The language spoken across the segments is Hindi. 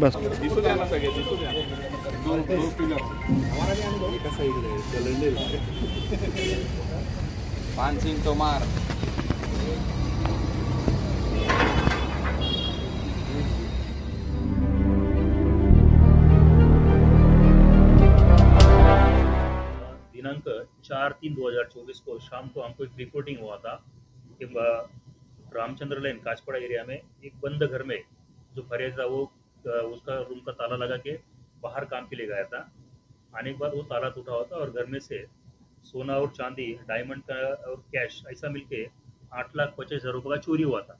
बस दिसू द्या ना सगळे दिसू द्या दो पिलर हमारा भी आने का साइड है कैलेंडर 5 तो मार दिनांक 4/3/2024 को शाम को हमको एक रिपोर्टिंग हुआ था कि रामचंद्र लाइन काचपड़ा एरिया में एक बंद घर में जो फरियाद था वो उसका रूम का ताला लगा के बाहर काम के लिए गया था। आने के बाद वो ताला टूटा हुआ था और घर में से सोना और चांदी, डायमंड का और कैश ऐसा मिलके 8,50,000 रुपये का चोरी हुआ था।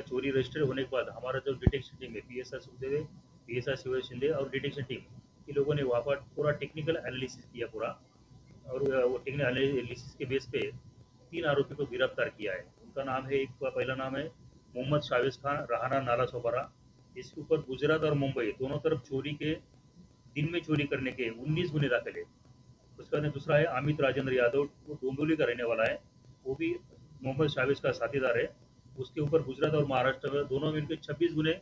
चोरी रजिस्टर होने के बाद हमारा जो डिटेक्शन टीम है, PSI सुखदेव, PSI शिव शिंदे और डिटेक्शन टीम, ये लोगों ने वहाँ पर पूरा टेक्निकल एनालिसिस किया पूरा, और वो टेक्निकल एनालिसिस के बेस पे 3 आरोपी को गिरफ्तार किया है। उनका नाम है, एक पहला नाम है मोहम्मद शावेज खान, रहाना नाला सोपारा। इसके ऊपर गुजरात और मुंबई दोनों तरफ चोरी के, दिन में चोरी करने के 19 गुने दाखिल है। उसके बाद दूसरा है अमित राजेंद्र यादव, वो डोंबिवली का रहने वाला है, वो भी मोहम्मद शावेज का साथीदार है। उसके ऊपर गुजरात और महाराष्ट्र में दोनों में इनके 26 गुने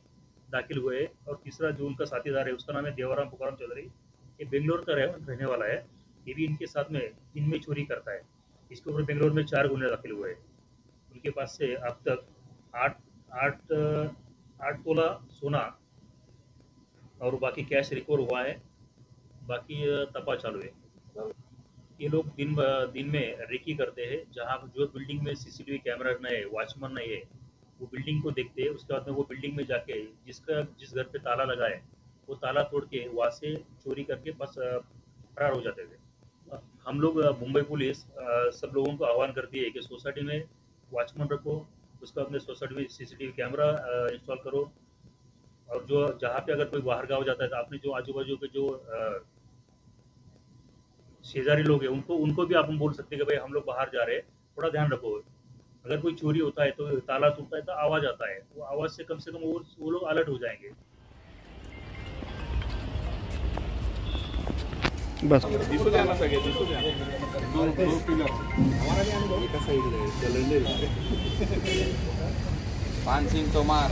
दाखिल हुए। और तीसरा जो उनका साथीदार है उसका नाम है देवाराम पुकाराम चौधरी, ये बेंगलोर का रहने वाला है, ये भी इनके साथ में दिन में चोरी करता है। इसके ऊपर बेंगलोर में 4 गुने दाखिल हुए। उनके पास से अब तक 8 तोला सोना और बाकी कैश रिकवर हुआ है। बाकी तपास चालू है। ये लोग दिन में रेकी करते हैं, जहाँ जो बिल्डिंग में CCTV कैमरा नहीं है, वॉचमैन नहीं है, वो बिल्डिंग को देखते हैं। उसके बाद में वो बिल्डिंग में जाके जिस घर पे ताला लगा है वो ताला तोड़ के वहाँ से चोरी करके बस फरार हो जाते थे। हम लोग मुंबई पुलिस सब लोगों को आह्वान करती है कि सोसाइटी में वॉचमैन रखो, उसके बाद में सोसाइटी में CCTV कैमरा इंस्टॉल करो। और जो जहाँ पे अगर कोई बाहर गाँव जाता है तो आपने जो आजू बाजू के जो शेजारी लोग हैं उनको भी आप बोल सकते हैं कि भाई हम लोग बाहर जा रहे हैं, थोड़ा ध्यान रखो। अगर कोई चोरी होता है तो ताला टूटता है तो आवाज़ आता है, वो आवाज़ से कम वो लोग अलर्ट हो जाएंगे। बस दिसू द्या ना सगळे दिसू द्या दो पिलर हमारा भी आने का साइड है कैलेंडर 5 तो मार